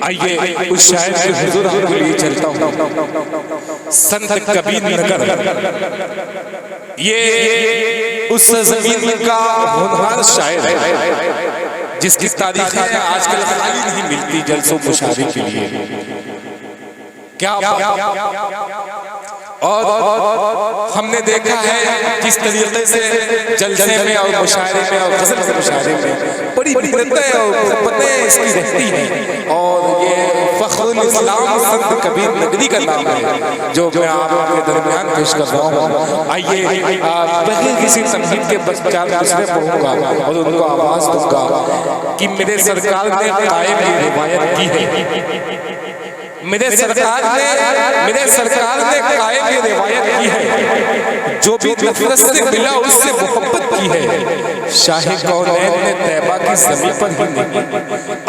आइए उस शायर के हुजूर आपके लिए चलता हूँ। संत कबीर नगर, ये उस जमीन का होनहार शायर है जिसकी तारीखें आजकल खाली नहीं मिलती जलसों मुशायरे के लिए। क्या और हमने देखा है किस तरीके से जलसे में और मुशायरे में और गजल के मुशायरे में बड़ी भिन्नताएं और पतें इसकी रहती हैं। और ये फख्रुल इस्लाम संत कबीर नगरी का नाम है जो मैं आपके दरमियान पेश कर रहा हूँ। आइए बगैर किसी तमहीद के बस 4 मिसरे पढ़ूंगा और उनको आवाज दूंगा कि मेरे सरकार ने कायम ये रिवायत की है, मेरे सरकार ने कायम ये रिवायत की है, जो भी नफरत से मिला उससे मोहब्बत की है। शाही कौनैन ने तैबा की ज़मीन पर ही नहीं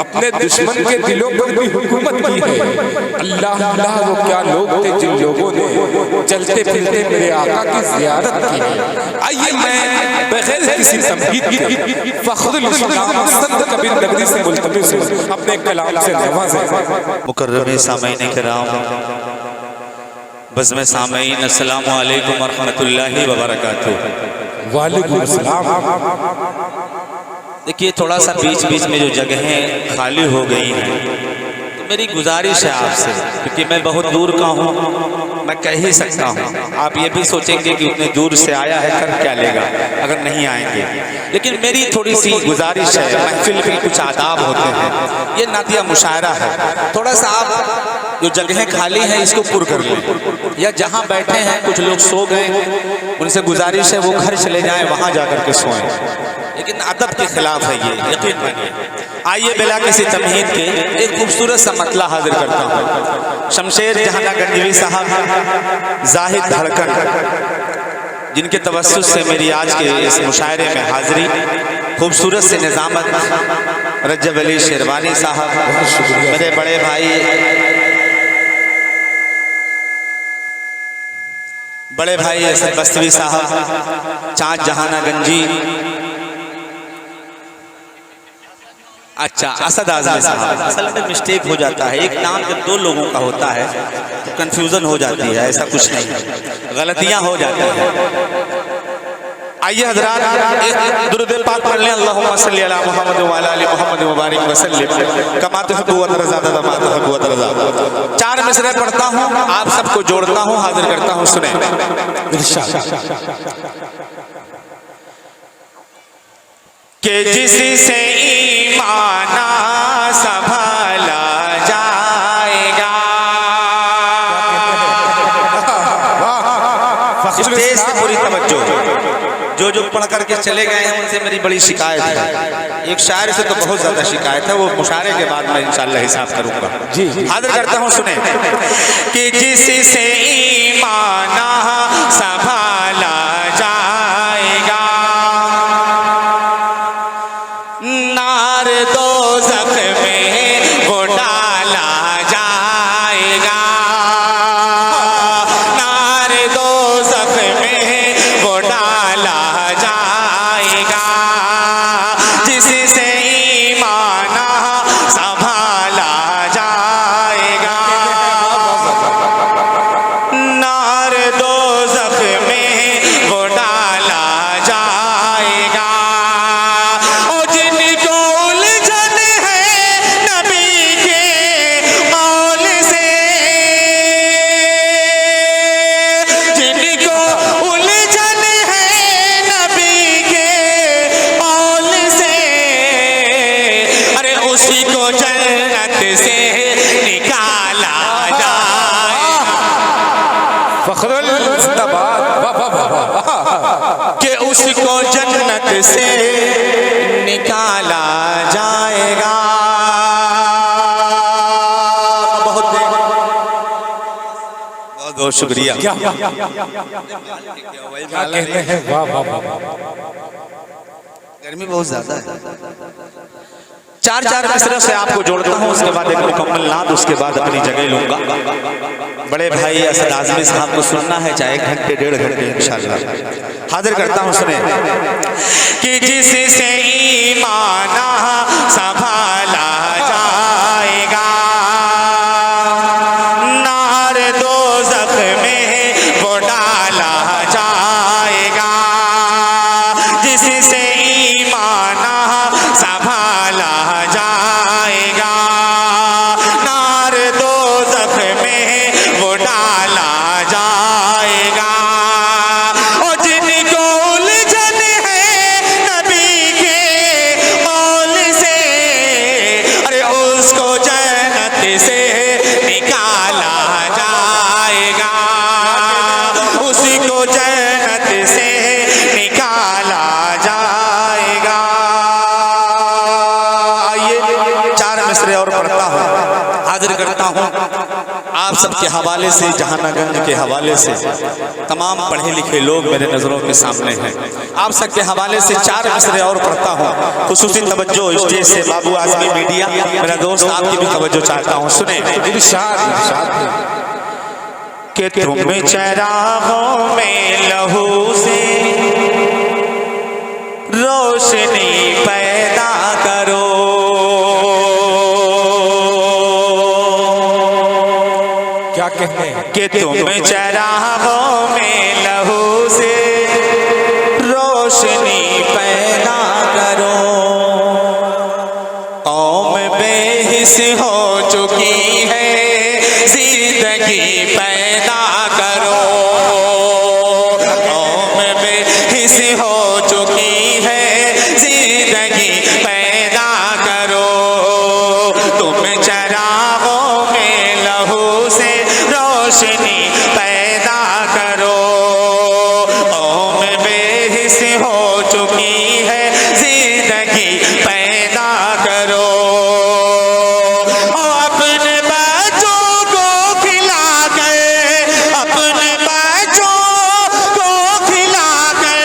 अपने दुश्मन के दिलों पर भी हुकूमत की है। अल्लाह अल्लाह वो क्या लोग थे जिन लोगों ने चलते फिरते मेरे आका की ज़ियारत की है। आइए मैं बगैर किसी तमहीद के फख्रुल इस्लाम संत कबीर नगरी से मुल्तमिस हूं अपने कलाम से नवाजें। मुकर्रम सामईन किराम, बज़्म सामईन, अस्सलामु अलैकुम व रहमतुल्लाहि व बरकातुहू। वालेकुम अस्सलाम। देखिए थोड़ा सा बीच बीच में जो जगहें खाली हो गई हैं, तो मेरी गुजारिश है आपसे, क्योंकि मैं बहुत दूर का हूँ, मैं कह ही सकता हूँ। आप ये भी सोचेंगे कि उतने दूर से आया है कर क्या लेगा अगर नहीं आएंगे, लेकिन मेरी थोड़ी सी गुजारिश है। महफिल के कुछ आदाब होते हैं, ये नातिया मुशायरा है, थोड़ा सा आप जो जगहें खाली हैं इसको पुर कर लें, या जहाँ बैठे हैं कुछ लोग सो गए, उनसे गुजारिश है वो घर चले जाएं, वहाँ जाकर के सोएं, लेकिन अदब के खिलाफ है ये, यकीन मानिए। आइए बिला किसी तमहीद के एक खूबसूरत सा मतला हाजिर करता हूँ। शमशेर जहाना गंजवी साहब, जाहिद धड़कन, जिनके तवस्सुस से मेरी आज के इस मुशायरे में हाजिरी, खूबसूरत से निज़ामत रज्जब अली शेरवानी साहब, मेरे बड़े भाई असद बस्तवी साहब, चाँद जहाना गंजी, अच्छा असद आज़मी साहब। असल में मिस्टेक हो जाता है, एक नाम जब 2 लोगों का होता है तो कंफ्यूजन हो जाती है, ऐसा कुछ नहीं, गलतियां हो जाती हैं। आइए हज़रात एक दुरूद पाक पढ़ लें। अल्लाहुम्मा सल्ली अला मुहम्मद व अला आलि मुहम्मद व बारिक व सल्लिम कमा तुहिब्बु व तरज़ा मा तुहिब्बु व तरज़ा। 4 मिसरे पढ़ता हूँ, आप सबको जोड़ता हूँ, हाजिर करता हूँ, सुने। कि जिससे ईमाना संभाला जाएगा, स्टेज से पूरी तवज्जो, जो पढ़ करके चले गए हैं उनसे मेरी बड़ी शिकायत है। एक शायर से तो बहुत ज्यादा शिकायत है, वो मुशायरे के बाद मैं इंशाअल्लाह हिसाब करूंगा। हाजिर करता हूँ, सुने। कि जिससे ईमाना संभाला जाएगा, नार दोज़ख में वो डाला जाएगा, नार दोज़ख में वो डाला जाएगा, जिससे ईमाना संभाला जाएगा, नार दोज़ख में वो डाला जाएगा। कि उसको जन्नत से निकाला जाएगा। बहुत बहुत शुक्रिया। क्या कहते हैं, वाह वाह वाह। गर्मी बहुत ज्यादा है। 4 मिसरों से आपको जोड़ता हूँ, उसके बाद एक मुकम्मल नाद, उसके बाद अपनी जगह लूंगा। बड़े भाई असद आज़मी साहब को सुनना है, चाहे 1 घंटे 1.5 घंटे इंशाअल्लाह। हाजिर करता हूँ, सुने। कि जिससे ईमाना संभाला जाएगा, से निकाला जाएगा, उसी को जन्नत से निकाला जाएगा। आइए 4 मिसरे और पढ़ता हूँ, हाजिर करता हूँ आप सबके हवाले से, जहानागंज के हवाले से। तमाम पढ़े लिखे लोग मेरे नज़रों के सामने हैं। आप सबके हवाले से 4 मिसरे और पढ़ता हूँ। खुसूसी तवज्जो स्टेज से बाबू आजमी मीडिया, मेरा दोस्त, आपकी भी तवज्जो चाहता हूँ। सुने कि तुम चरागों में लहू से रोशनी पैदा करो, क्या कहते हैं कि तुम चरागों में लहू से रोशनी पैदा करो। कौम बेहिस हो चुकी है, जिंदगी पैदा करो। कौम बेहिस हो चुकी है, जिंदगी पैदा करो। तुम चरागों में लहू से रोशनी पैदा करो। कौम बेहिस हो चुकी है, जिंदगी पैदा करो। अपने बच्चों को खिला कर, अपने बच्चों को खिला कर,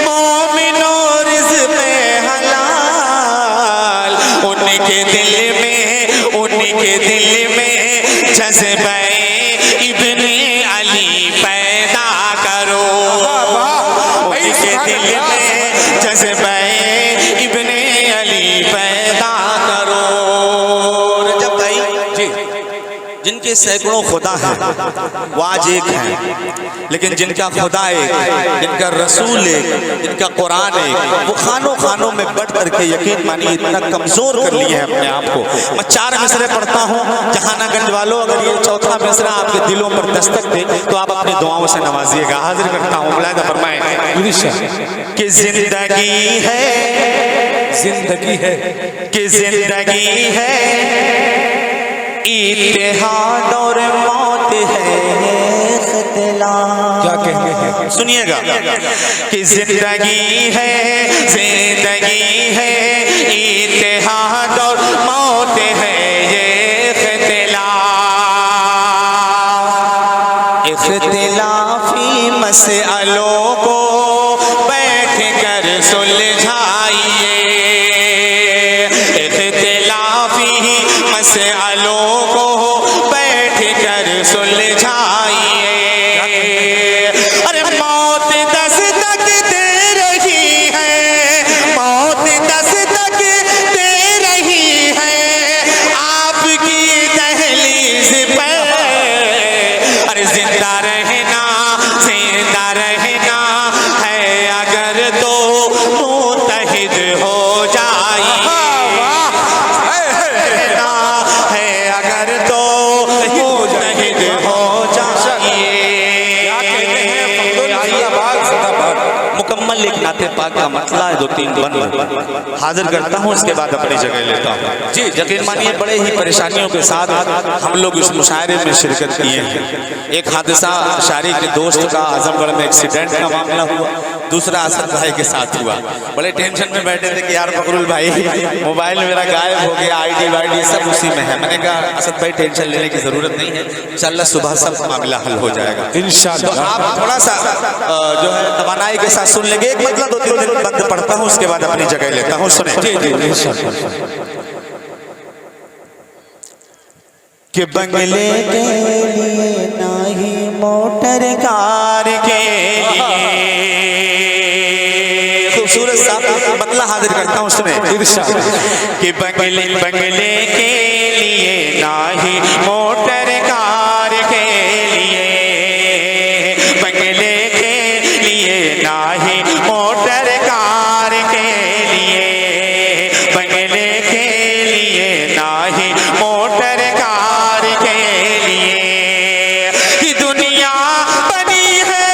मोमिनो रिज़्क़ हलाल। उनके दिल में जज़्बे इब्ने अली पैदा करो। उनके दिल में जज़्बे इब्ने अली पैदा करो। रजब भाई जी, जिनके सैकड़ों खुदा हैं वो आज एक हैं, लेकिन जिनका खुदा एक, जिनका रसूल एक, जिनका कुरान एक, वो खानों खानों में बढ़ करके यकीन मानिए इतना कमजोर कर लिए हैं अपने आप को। मैं 4 मिसरे पढ़ता हूँ। जहानागंज वालों, अगर ये चौथा मिसरा आपके दिलों पर दस्तक दे तो आप अपनी दुआओं से नवाजिएगा। हाजिर करता हूँ, मुलाहिदा फरमाएं कि जिंदगी है, जिंदगी है कि जिंदगी है, इत्तेहाद और मौत है इख्तिलाफ। क्या कहते हैं सुनिएगा कि जिंदगी है, जिंदगी है, इत्तेहाद और मौत है ये इख्तिलाफ। इख्तिलाफी मसअलों को बैठ कर सुलझाइए, इख्तिलाफी मसअलों को बैठ कर सुलझाइए। अरे मौत दस्तक दे रही है, मौत दस्तक दे रही है आपकी दहलीज पर। अरे जिंदा रहना, जिंदा रहना है अगर तो मुत्तहिद हो जाइए। है अगर तो मुत्तहिद हो जाइए। मुकम्मल एक नाते पाक का मतला है, 2-3 बंद हाजिर करता हूँ, इसके बाद अपनी जगह लेता हूँ। जी यकीन मानिए बड़े ही परेशानियों के साथ हम लोग इस मुशायरे में शिरकत किए हैं। एक हादसा शारी के दोस्त का आजमगढ़ में एक्सीडेंट का मामला हुआ, दूसरा असद भाई के साथ हुआ। बड़े टेंशन में बैठे थे कि यार फकरुल भाई मोबाइल मेरा गायब हो गया, आईडी वाईडी सब उसी में है। मैंने कहा असद भाई टेंशन लेने की जरूरत नहीं है, इंशाल्लाह सुबह सब मामला हल हो जाएगा इंशाल्लाह। तो आप थोड़ा सा जो है तवानाई के साथ सुन लेंगे। एक मतलब 2-3 दिन बंद पढ़ता हूँ, उसके बाद अपनी जगह लेता हूँ। सुने कि बंगले के लिए नहीं मोटर कार के लिए, खूबसूरत सा मतलब हाजिर करता हूँ। सुने कि बंगले के लिए नाही मोटर कार के लिए, बंगले के लिए नाही मोटर कार के लिए, बंगले के लिए नाही मोटर कार के लिए। कि दुनिया बनी है,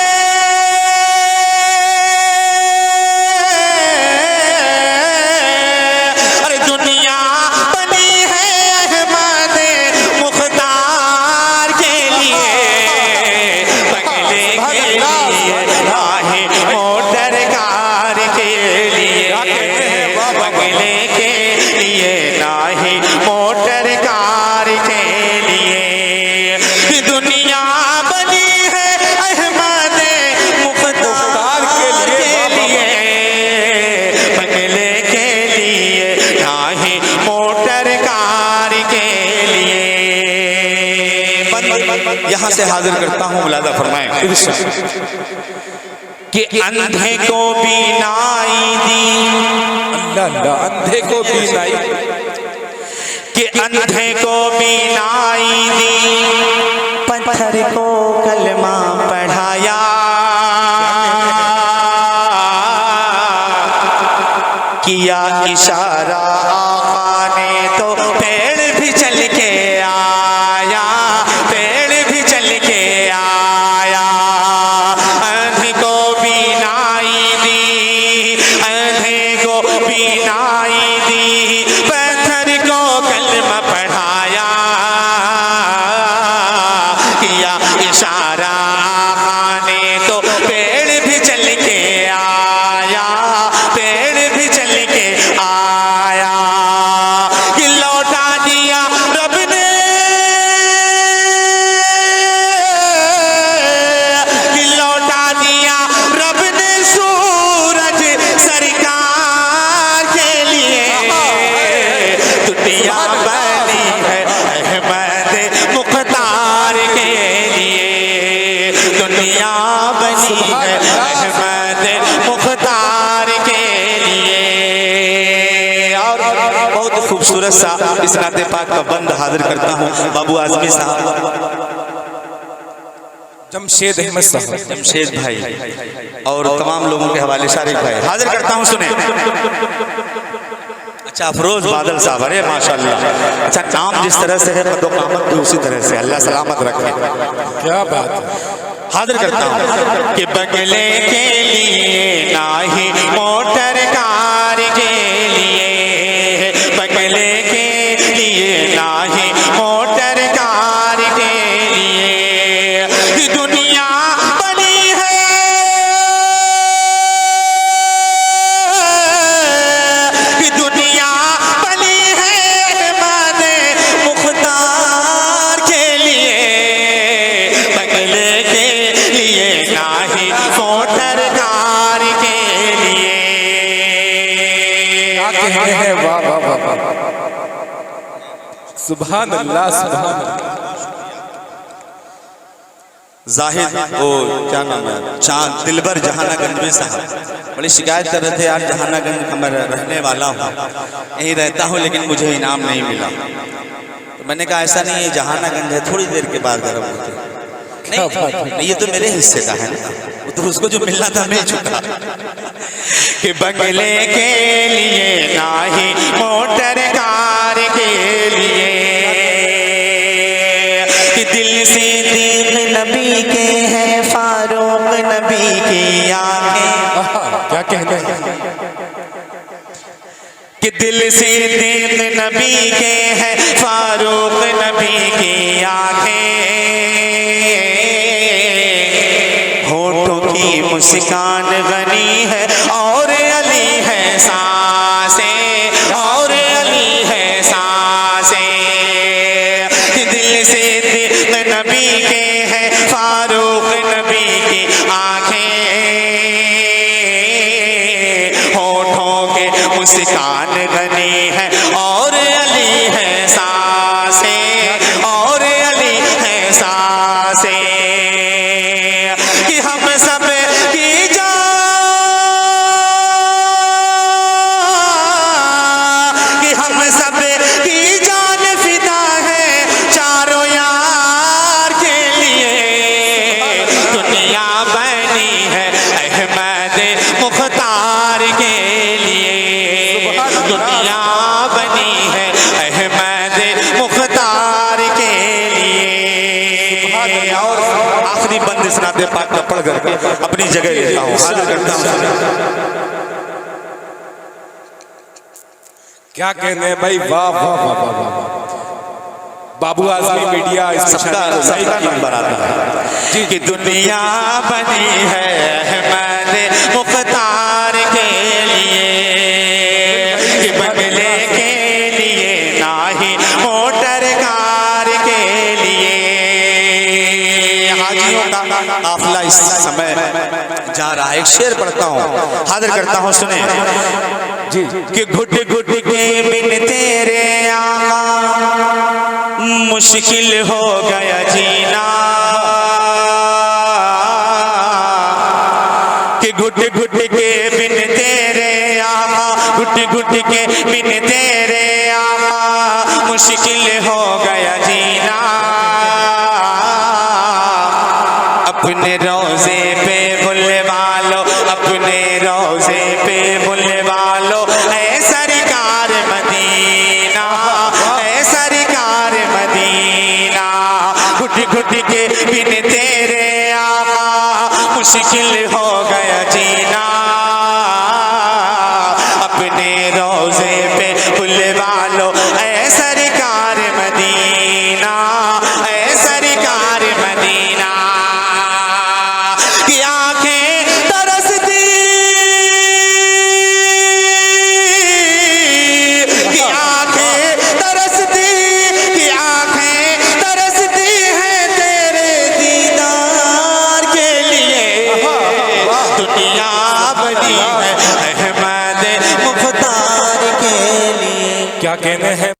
अरे दुनिया बनी है अहमद यहाँ से हाजिर करता हूँ, मुलाजा फरमाएं कि अंधे को बीनाई दी, अल्लाह अंधे को बीनाई, कि अंधे को बीनाई दी, पत्थर को कलमा पढ़ाया, किया इशारा आका ने तो पेड़ भी चल के आया, पेड़ भी चल के आया। अंधे को बीनाई दी, अंधे को बीनाई दी, पत्थर को कलमा पढ़ाया, किया इशारा आका ने तो पेड़ भी चल के आया, पेड़ भी चल के आया। कि लौटा दिया रब ने, कि लौटा दिया रब ने सूरज सरकार के लिए, दुनिया बनी है अहमद मुख्तार के लिए, दुनिया बनी है अहमद मुख्तार के लिए। और बहुत खूबसूरत सा इस नाते पाक का बंद हाजिर करता हूँ बाबू आजमी साहब, जमशेद अहमद साहब, जमशेद भाई और तमाम लोगों के हवाले शारिक भाई हाजिर करता हूँ, सुने। अच्छा अफरोज बादल साहब, अरे माशाल्लाह, अच्छा नाम जिस तरह से है कदो कामत भी उसी तरह से, अल्लाह सलामत रखे। क्या बात है। हाजिर करता हूँ कि बगले के लिए नाही मोटर कार के लिए, बगले के लिए नाही मोटर कार के लिए, दुनिया बनी है, दुनिया बनी है अहमद मुख्तार के लिए, बगले के लिए नाही मोटर कार के लिए। क्या कहते हैं, वाह वाह वाह वाह, सुभान अल्लाह सुभान अल्लाह। जाहिद ओ क्या नाम है, चांद दिलबर जहानागंज में साहब बड़ी शिकायत कर रहे थे, यार जहानागंज का मैं रहने वाला हूँ, यहीं रहता हूँ, लेकिन मुझे इनाम नहीं मिला। तो मैंने कहा ऐसा नहीं है, जहानागंज है, थोड़ी देर के बाद गर्म होते। नहीं, ये तो मेरे हिस्से का है ना, तो उसको जो मिलना था मिल चुका। कि बंगले के लिए नाही मोटर कार के लिए, कि दिल से दीन नबी के हैं फारूक नबी की आंखें, क्या कहते हैं, कि दिल से दीन नबी के हैं फारूक नबी की आंखें, होठों की मुस्कान गनी है और अली है सांसें, और अली है सांसें, दिल से दिल नबी के हैं फारूक नबी की आंखें, होठों के मुस्कान गनी है और अली है सांसें, और अली है सांसें, कि हम सब की जान, कि हम सब की जान फिदा है चारों यार के लिए, दुनिया बनी है अहमद मुख्तार के लिए, दुनिया बनी है अहमद मुख्तार के लिए। और आखिरी बंद इस नाते पाक का पढ़ करके अपनी जगह लेता हूँ, हाजिर करता हूँ। क्या कहते हैं भाई, वाह वाह वाह वाह वाह। बाबू आजमी मीडिया सबका नंबर आता है जी, कि दुनिया बनी है अहमद मुख्तार के लिए, कि बंगले के लिए नाही मोटर कार के लिए। हाजियों का काफिला इस समय जा रहा है, एक शेर पढ़ता हूँ, हाजिर करता हूँ, सुने जी। कि घुट घुट के बिन तेरे आका मुश्किल हो गया जीना कि घुट घुट के बिन तेरे आका, घुट घुट के बिन तेरे आका मुश्किल हो गया जीना। अपने रोज़े पे बुलवा लो, अपने रोज़े पे बुलवा लो ऐ सरकार मदीना, ऐ सरकार मदीना। घुट घुट के बिन तेरे आका मुश्किल हो गया जीना। अपने रोज़े पे बुलवा लो ऐ सरकार मदीना, ऐ सरकार मदीना। की आंखें तरसती, की आंखें तरसती, की आंखें तरसती हैं तेरे दीदार के लिए। दुनिया बनी है अहमद मुख्तार के लिए। क्या कहने हैं